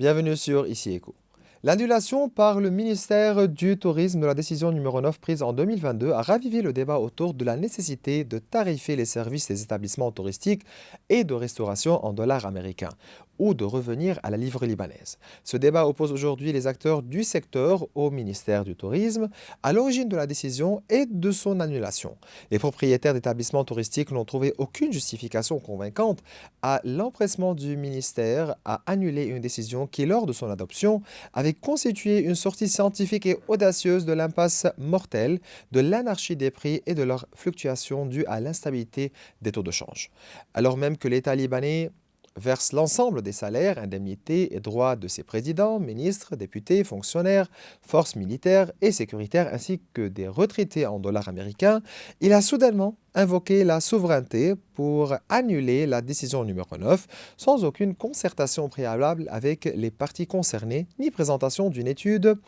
Bienvenue sur Ici Éco. L'annulation par le ministère du Tourisme de la décision numéro 9 prise en 2022 a ravivé le débat autour de la nécessité de tarifer les services des établissements touristiques et de restauration en dollars américains ou de revenir à la livre libanaise. Ce débat oppose aujourd'hui les acteurs du secteur au ministère du Tourisme, à l'origine de la décision et de son annulation. Les propriétaires d'établissements touristiques n'ont trouvé aucune justification convaincante à l'empressement du ministère à annuler une décision qui, lors de son adoption, avait constitué une sortie scientifique et audacieuse de l'impasse mortelle, de l'anarchie des prix et de leur fluctuation due à l'instabilité des taux de change. Alors même que l'État libanais verse l'ensemble des salaires, indemnités et droits de ses présidents, ministres, députés, fonctionnaires, forces militaires et sécuritaires, ainsi que des retraités en dollars américains, il a soudainement invoqué la souveraineté pour annuler la décision numéro 9 sans aucune concertation préalable avec les parties concernées ni présentation d'une étude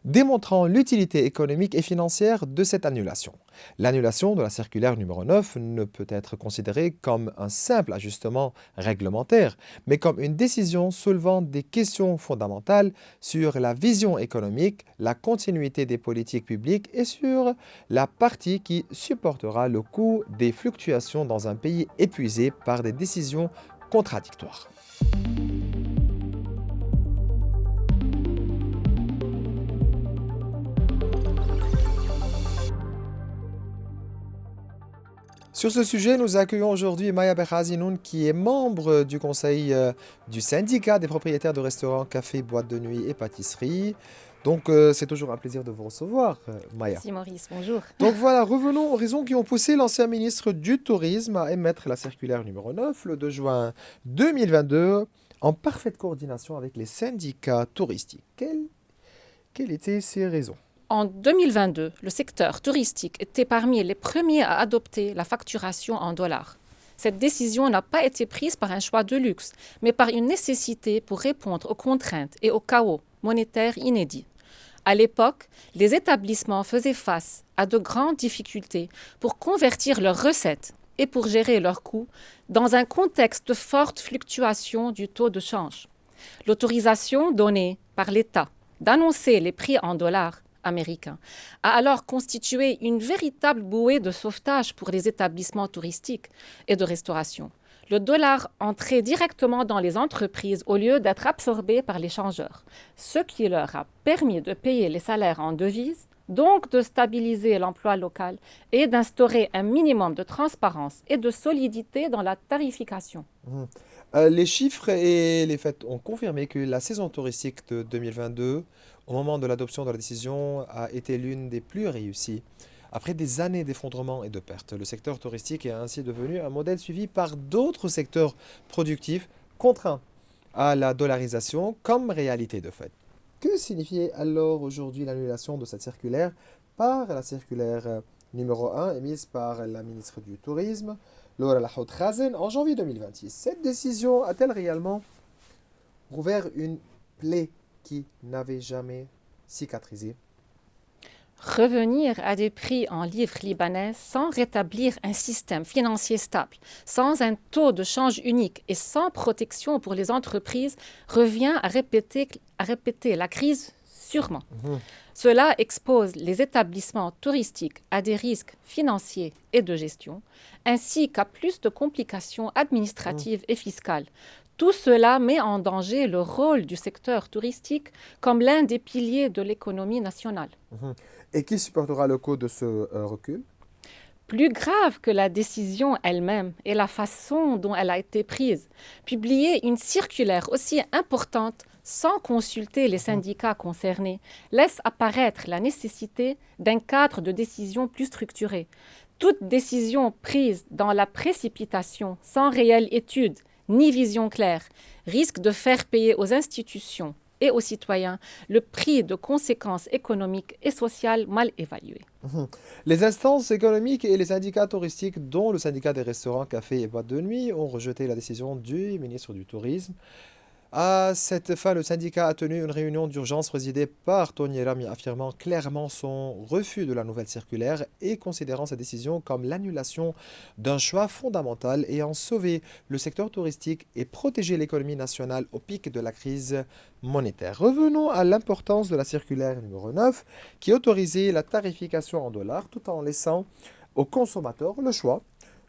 démontrant l'utilité économique et financière de cette annulation. L'annulation de la circulaire numéro 9 ne peut être considérée comme un simple ajustement réglementaire, mais comme une décision soulevant des questions fondamentales sur la vision économique, la continuité des politiques publiques et sur la partie qui supportera le coût des fluctuations dans un pays épuisé par des décisions contradictoires. Sur ce sujet, nous accueillons aujourd'hui Maya Berhazinoun, qui est membre du conseil du syndicat des propriétaires de restaurants, cafés, boîtes de nuit et pâtisseries. Donc, c'est toujours un plaisir de vous recevoir, Maya. Merci Maurice, bonjour. Donc voilà, revenons aux raisons qui ont poussé l'ancien ministre du Tourisme à émettre la circulaire numéro 9 le 2 juin 2022 en parfaite coordination avec les syndicats touristiques. Quelles étaient ces raisons? En 2022, le secteur touristique était parmi les premiers à adopter la facturation en dollars. Cette décision n'a pas été prise par un choix de luxe, mais par une nécessité pour répondre aux contraintes et au chaos monétaire inédit. À l'époque, les établissements faisaient face à de grandes difficultés pour convertir leurs recettes et pour gérer leurs coûts dans un contexte de forte fluctuation du taux de change. L'autorisation donnée par l'État d'annoncer les prix en dollars américains a alors constitué une véritable bouée de sauvetage pour les établissements touristiques et de restauration. Le dollar entrait directement dans les entreprises au lieu d'être absorbé par les changeurs, ce qui leur a permis de payer les salaires en devises, donc de stabiliser l'emploi local et d'instaurer un minimum de transparence et de solidité dans la tarification. Mhm. Les chiffres et les faits ont confirmé que la saison touristique de 2022, au moment de l'adoption de la décision, a été l'une des plus réussies. Après des années d'effondrement et de pertes, le secteur touristique est ainsi devenu un modèle suivi par d'autres secteurs productifs contraints à la dollarisation comme réalité de fait. Que signifiait alors aujourd'hui l'annulation de cette circulaire par la circulaire numéro 1 émise par la ministre du Tourisme, Laura Lahoud Khazen, en janvier 2026? Cette décision a-t-elle réellement rouvert une plaie qui n'avait jamais cicatrisé? Revenir à des prix en livres libanais sans rétablir un système financier stable, sans un taux de change unique et sans protection pour les entreprises revient à répéter la crise sûrement. Mhm. Cela expose les établissements touristiques à des risques financiers et de gestion, ainsi qu'à plus de complications administratives et fiscales. Tout cela met en danger le rôle du secteur touristique comme l'un des piliers de l'économie nationale. Mhm. Et qui supportera le coût de ce recul? Plus grave que la décision elle-même est la façon dont elle a été prise. Publier une circulaire aussi importante sans consulter les syndicats concernés laisse apparaître la nécessité d'un cadre de décision plus structuré. Toute décision prise dans la précipitation, sans réelle étude ni vision claire, risque de faire payer aux institutions et aux citoyens le prix de conséquences économiques et sociales mal évaluées. Mhm. Les instances économiques et les syndicats touristiques, dont le syndicat des restaurants, cafés et boîtes de nuit, ont rejeté la décision du ministre du Tourisme. À cette fin, le syndicat a tenu une réunion d'urgence présidée par Tony Rami, affirmant clairement son refus de la nouvelle circulaire et considérant sa décision comme l'annulation d'un choix fondamental ayant sauvé le secteur touristique et protégé l'économie nationale au pic de la crise monétaire. Revenons à l'importance de la circulaire numéro 9 qui autorisait la tarification en dollars tout en laissant aux consommateurs le choix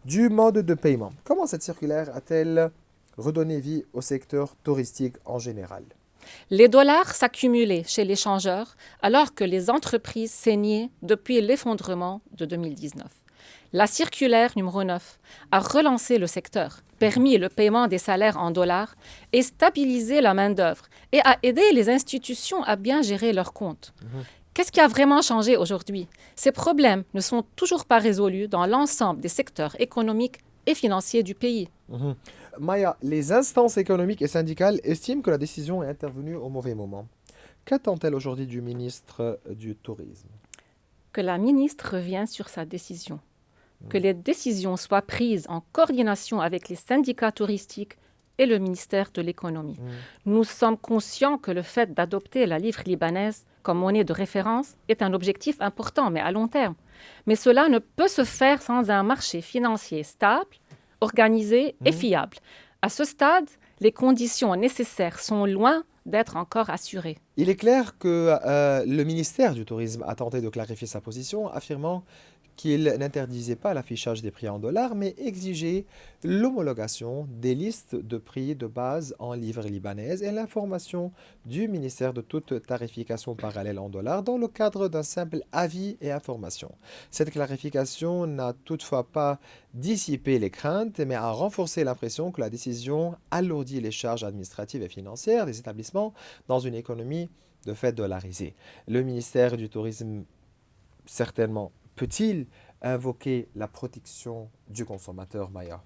du mode de paiement. Comment cette circulaire a-t-elle redonner vie au secteur touristique en général? Les dollars s'accumulaient chez les changeurs alors que les entreprises saignaient depuis l'effondrement de 2019. La circulaire numéro 9 a relancé le secteur, permis le paiement des salaires en dollars et stabilisé la main-d'œuvre et a aidé les institutions à bien gérer leurs comptes. Qu'est-ce qui a vraiment changé aujourd'hui? Ces problèmes ne sont toujours pas résolus dans l'ensemble des secteurs économiques et financiers du pays. Maya, les instances économiques et syndicales estiment que la décision est intervenue au mauvais moment. Qu'attend-elle aujourd'hui du ministre du Tourisme? Que la ministre revienne sur sa décision, que les décisions soient prises en coordination avec les syndicats touristiques et le ministère de l'Économie. Nous sommes conscients que le fait d'adopter la livre libanaise comme monnaie de référence est un objectif important, mais à long terme. Mais cela ne peut se faire sans un marché financier stable, organisé et fiable. À ce stade, les conditions nécessaires sont loin d'être encore assurées. Il est clair que le ministère du Tourisme a tenté de clarifier sa position, affirmant qu'il n'interdisait pas l'affichage des prix en dollars, mais exigeait l'homologation des listes de prix de base en livres libanaises et l'information du ministère de toute tarification parallèle en dollars dans le cadre d'un simple avis et information. Cette clarification n'a toutefois pas dissipé les craintes, mais a renforcé l'impression que la décision alourdit les charges administratives et financières des établissements dans une économie de fait dollarisée. Le ministère du Tourisme, certainement, peut-il invoquer la protection du consommateur, Maya?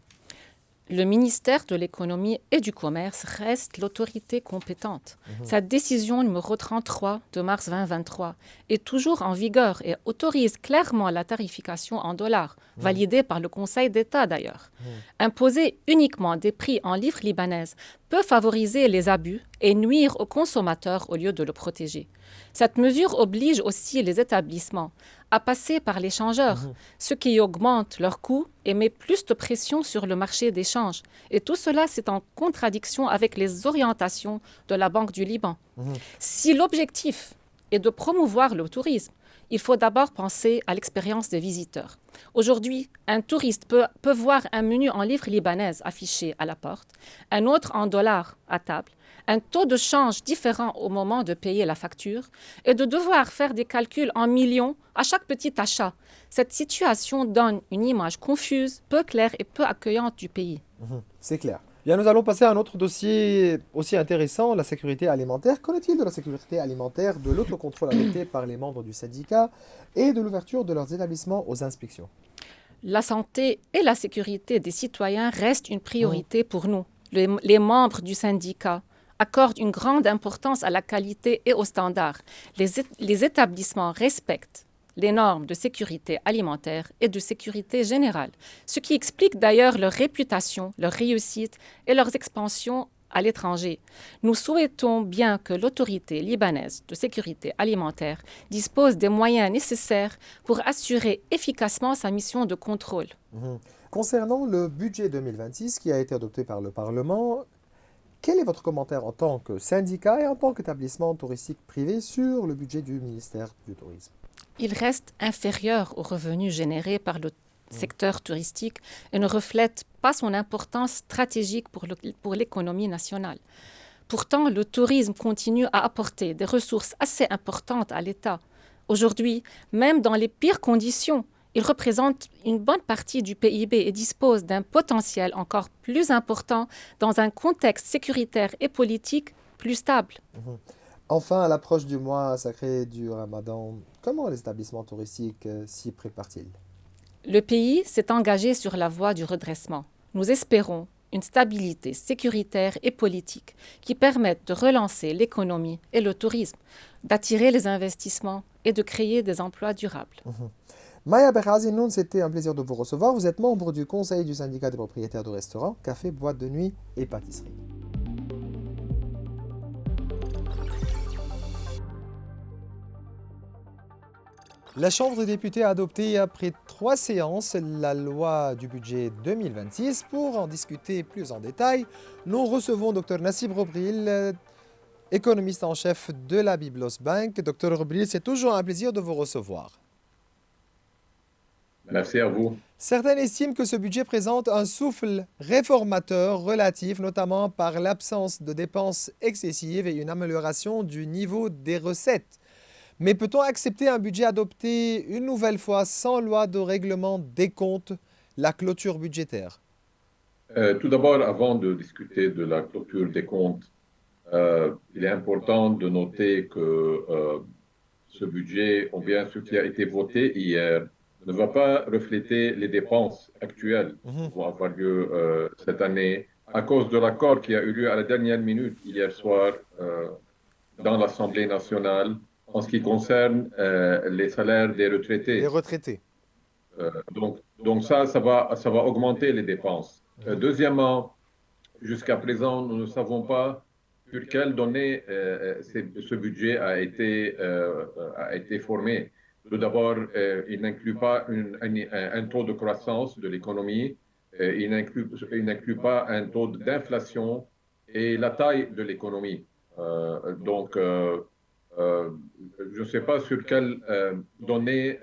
Le ministère de l'Économie et du Commerce reste l'autorité compétente. Sa décision numéro 33 de mars 2023 est toujours en vigueur et autorise clairement la tarification en dollars, validée par le Conseil d'État d'ailleurs. Imposer uniquement des prix en livres libanaises peut favoriser les abus et nuire aux consommateurs au lieu de le protéger. Cette mesure oblige aussi les établissements à passer par les changeurs, ce qui augmente leurs coûts et met plus de pression sur le marché des changes. Et tout cela, c'est en contradiction avec les orientations de la Banque du Liban. Si l'objectif est de promouvoir le tourisme, il faut d'abord penser à l'expérience des visiteurs. Aujourd'hui, un touriste peut voir un menu en livres libanaises affiché à la porte, un autre en dollars à table, un taux de change différent au moment de payer la facture et de devoir faire des calculs en millions à chaque petit achat. Cette situation donne une image confuse, peu claire et peu accueillante du pays. C'est clair. Bien, nous allons passer à un autre dossier aussi intéressant, la sécurité alimentaire. Qu'en est-il de la sécurité alimentaire, de l'autocontrôle adopté par les membres du syndicat et de l'ouverture de leurs établissements aux inspections? La santé et la sécurité des citoyens restent une priorité pour nous. Les membres du syndicat accordent une grande importance à la qualité et aux standards. Les établissements respectent les normes de sécurité alimentaire et de sécurité générale, ce qui explique d'ailleurs leur réputation, leur réussite et leurs expansions à l'étranger. Nous souhaitons bien que l'autorité libanaise de sécurité alimentaire dispose des moyens nécessaires pour assurer efficacement sa mission de contrôle. Concernant le budget 2026 qui a été adopté par le Parlement, quel est votre commentaire en tant que syndicat et en tant qu'établissement touristique privé sur le budget du ministère du Tourisme? Il reste inférieur aux revenus générés par le secteur touristique et ne reflète pas son importance stratégique pour l'économie nationale. Pourtant, le tourisme continue à apporter des ressources assez importantes à l'État. Aujourd'hui, même dans les pires conditions, il représente une bonne partie du PIB et dispose d'un potentiel encore plus important dans un contexte sécuritaire et politique plus stable. Enfin, à l'approche du mois sacré du Ramadan, comment les établissements touristiques s'y préparent-ils? Le pays s'est engagé sur la voie du redressement. Nous espérons une stabilité sécuritaire et politique qui permette de relancer l'économie et le tourisme, d'attirer les investissements et de créer des emplois durables. Maya Berhazinoun, c'était un plaisir de vous recevoir. Vous êtes membre du conseil du syndicat des propriétaires de restaurants, cafés, boîtes de nuit et pâtisseries. La Chambre des députés a adopté après 3 séances la loi du budget 2026. Pour en discuter plus en détail, nous recevons Dr Nassib Robril, économiste en chef de la Biblos Bank. Dr Robril, c'est toujours un plaisir de vous recevoir. Merci à vous. Certains estiment que ce budget présente un souffle réformateur relatif, notamment par l'absence de dépenses excessives et une amélioration du niveau des recettes. Mais peut-on accepter un budget adopté une nouvelle fois sans loi de règlement des comptes, la clôture budgétaire? Tout d'abord, avant de discuter de la clôture des comptes, il est important de noter que ce budget, ou bien ce qui a été voté hier, ne va pas refléter les dépenses actuelles qui vont avoir lieu cette année à cause de l'accord qui a eu lieu à la dernière minute hier soir dans l'Assemblée nationale en ce qui concerne les salaires des retraités. Les retraités. Donc ça va augmenter les dépenses. Deuxièmement, jusqu'à présent, nous ne savons pas sur quelles données ce budget a été formé. Tout d'abord, il n'inclut pas un taux de croissance de l'économie, il n'inclut pas un taux d'inflation et la taille de l'économie. Donc, je ne sais pas sur quelles données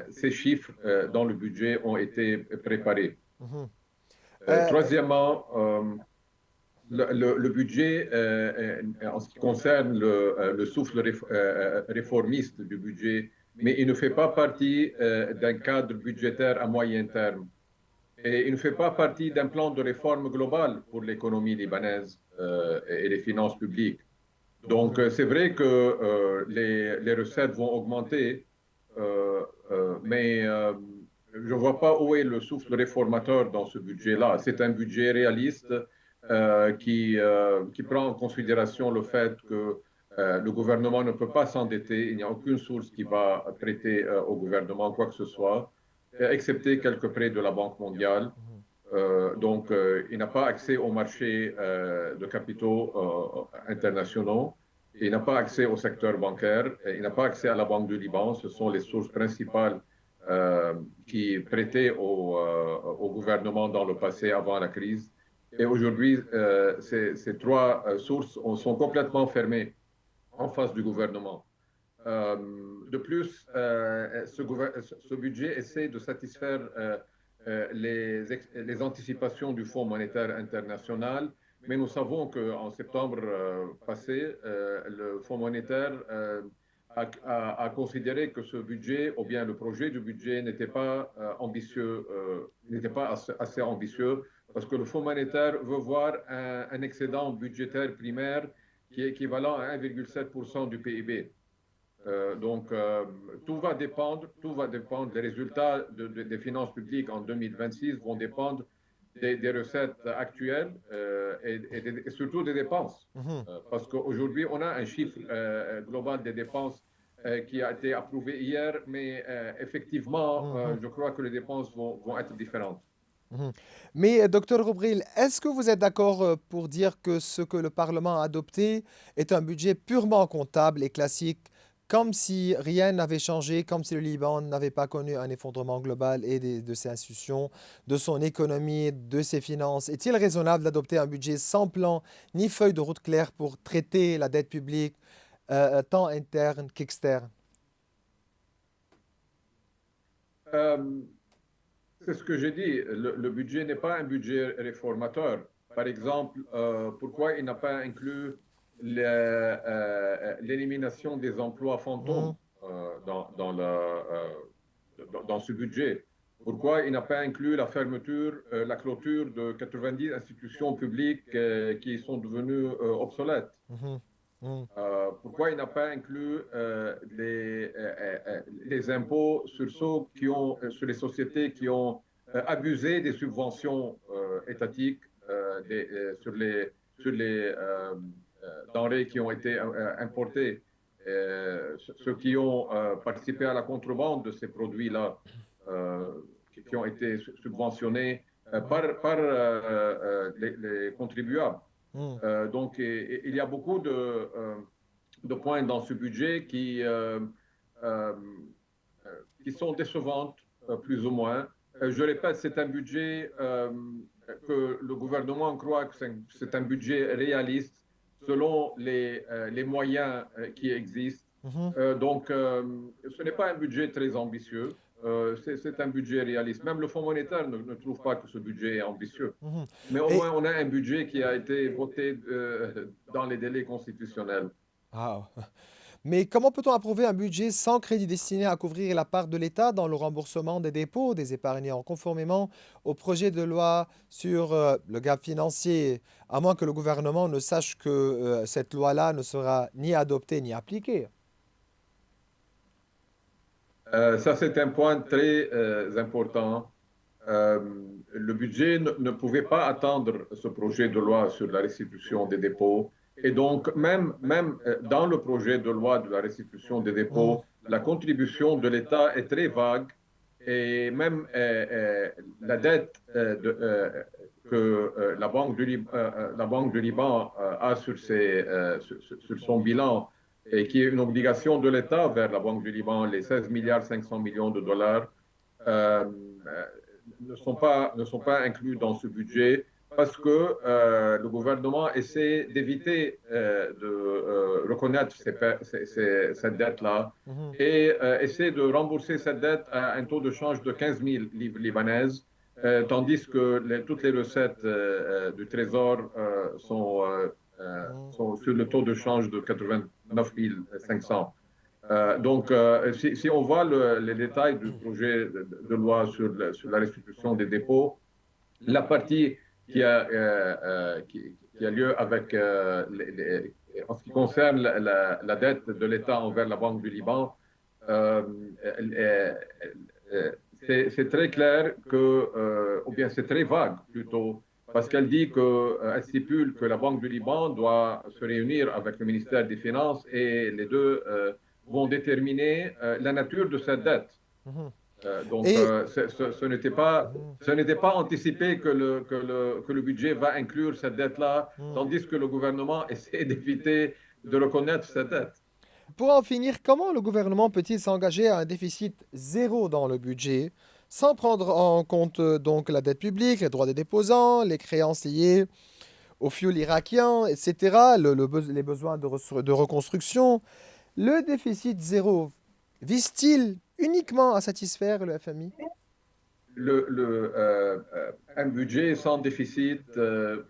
ces chiffres dans le budget ont été préparés. Troisièmement, le budget, en ce qui concerne le souffle réformiste du budget, mais il ne fait pas partie d'un cadre budgétaire à moyen terme. Et il ne fait pas partie d'un plan de réforme global pour l'économie libanaise et les finances publiques. Donc, c'est vrai que les recettes vont augmenter, mais je ne vois pas où est le souffle réformateur dans ce budget-là. C'est un budget réaliste qui prend en considération le fait que le gouvernement ne peut pas s'endetter. Il n'y a aucune source qui va prêter au gouvernement quoi que ce soit, excepté quelques prêts de la Banque mondiale. Donc, il n'a pas accès au marché de capitaux internationaux, il n'a pas accès au secteur bancaire, il n'a pas accès à la Banque du Liban. Ce sont les sources principales qui prêtaient au gouvernement dans le passé avant la crise. Et aujourd'hui, ces trois sources sont complètement fermées en face du gouvernement. De plus, ce budget essaie de satisfaire les anticipations du Fonds monétaire international, mais nous savons qu'en septembre passé, le Fonds monétaire a considéré que ce budget, ou bien le projet du budget, n'était pas ambitieux, n'était pas assez ambitieux, parce que le Fonds monétaire veut voir un excédent budgétaire primaire qui est équivalent à 1,7% du PIB. Donc, tout va dépendre, les résultats des finances publiques en 2026 vont dépendre des recettes actuelles et surtout des dépenses. Parce qu'aujourd'hui, on a un chiffre global des dépenses qui a été approuvé hier, mais effectivement, je crois que les dépenses vont être différentes. Mais, docteur Robril, est-ce que vous êtes d'accord pour dire que ce que le Parlement a adopté est un budget purement comptable et classique, comme si rien n'avait changé, comme si le Liban n'avait pas connu un effondrement global et de ses institutions, de son économie, de ses finances? Est-il raisonnable d'adopter un budget sans plan ni feuille de route claire pour traiter la dette publique, tant interne qu'externe? C'est ce que j'ai dit. Le budget n'est pas un budget réformateur. Par exemple, pourquoi il n'a pas inclus l'élimination des emplois fantômes dans ce budget? Pourquoi il n'a pas inclus la fermeture, la clôture de 90 institutions publiques qui sont devenues obsolètes? Pourquoi il n'a pas inclus les impôts sur les sociétés qui ont abusé des subventions étatiques sur les denrées qui ont été importées, ceux qui ont participé à la contrebande de ces produits-là, qui ont été subventionnés par les contribuables. Donc, il y a beaucoup de points dans ce budget qui qui sont décevantes, plus ou moins. Je répète, c'est un budget que le gouvernement croit que c'est un budget réaliste selon les moyens qui existent. Mhm. Donc, ce n'est pas un budget très ambitieux. C'est un budget réaliste. Même le Fonds monétaire ne trouve pas que ce budget est ambitieux. Mhm. Mais au Et moins, on a un budget qui a été voté dans les délais constitutionnels. ah, mais comment peut-on approuver un budget sans crédit destiné à couvrir la part de l'État dans le remboursement des dépôts des épargnants, conformément au projet de loi sur le gap financier, à moins que le gouvernement ne sache que cette loi-là ne sera ni adoptée ni appliquée? Ça, c'est un point très important. Euh, le budget ne pouvait pas attendre ce projet de loi sur la restitution des dépôts. Et donc, même dans le projet de loi de la restitution des Mhm. dépôts, la contribution de l'État est très vague. Et même la dette que la Banque du Liban a sur son bilan, et qui est une obligation de l'État vers la Banque du Liban, les 16 milliards 500 millions de dollars, euh, ne sont pas inclus dans ce budget parce que le gouvernement essaie d'éviter de reconnaître cette dette-là Mhm. et essaie de rembourser cette dette à un taux de change de 15 000 livres libanaises, tandis que toutes les recettes du Trésor Mhm. sont sur le taux de change de 89 500. Donc, si on voit les détails du projet de loi sur la restitution des dépôts, la partie qui a lieu avec, en ce qui concerne la dette de l'État envers la Banque du Liban, euh, c'est très clair que, ou bien c'est très vague plutôt, parce qu'elle dit elle stipule que la Banque du Liban doit se réunir avec le ministère des Finances et les deux vont déterminer la nature de cette dette. Mhm. Donc, Et Mhm. ce n'était pas anticipé que le budget va inclure cette dette-là, Mhm. tandis que le gouvernement essaie d'éviter de reconnaître cette dette. Pour en finir, comment le gouvernement peut-il s'engager à un déficit zéro dans le budget sans prendre en compte donc la dette publique, les droits des déposants, les créances liées au fioul irakien, etc., les besoins de reconstruction? Le déficit zéro vise-t-il uniquement à satisfaire le FMI? Un budget sans déficit,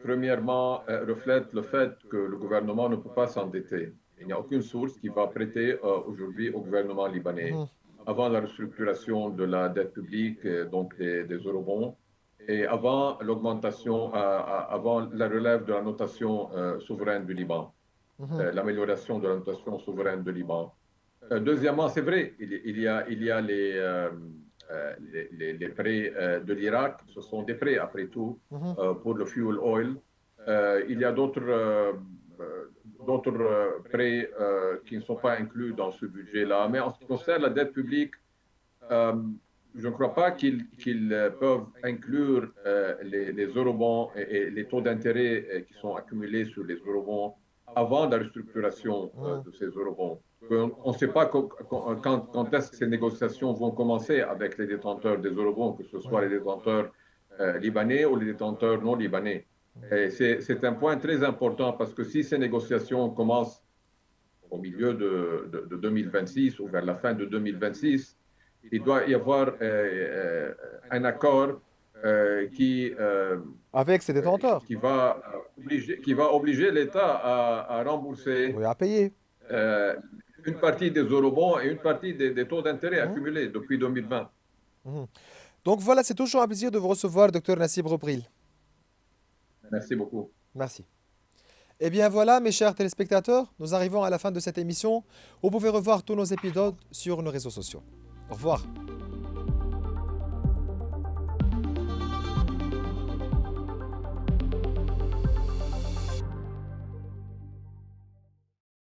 premièrement, reflète le fait que le gouvernement ne peut pas s'endetter. Il n'y a aucune source qui va prêter aujourd'hui au gouvernement libanais. Mhm. Avant la restructuration de la dette publique, donc des eurobonds, et avant l'augmentation, avant la relève de la notation souveraine du Liban, Mhm. l'amélioration de la notation souveraine du Liban. Deuxièmement, c'est vrai, il y a les prêts de l'Irak. Ce sont des prêts, après tout, Mhm. pour le fuel oil. Il y a d'autres prêts qui ne sont pas inclus dans ce budget-là. Mais en ce qui concerne la dette publique, euh, je ne crois pas qu'ils peuvent inclure les eurobonds et les taux d'intérêt qui sont accumulés sur les eurobonds avant la restructuration Mhm. de ces eurobonds. On ne sait pas quand est-ce que ces négociations vont commencer avec les détenteurs des eurobonds, que ce soit Mhm. les détenteurs libanais ou les détenteurs non libanais. Et c'est un point très important parce que si ces négociations commencent au milieu de 2026 ou vers la fin de 2026, il doit y avoir un accord qui, Avec ses détenteurs, qui va obliger l'État à rembourser oui, à payer. euh, une partie des eurobonds et une partie des taux d'intérêt Mhm. accumulés depuis 2020. Mhm. Donc voilà, c'est toujours un plaisir de vous recevoir, docteur Nassib Roubril. Merci beaucoup. Merci. Eh bien voilà, mes chers téléspectateurs, nous arrivons à la fin de cette émission. Vous pouvez revoir tous nos épisodes sur nos réseaux sociaux. Au revoir.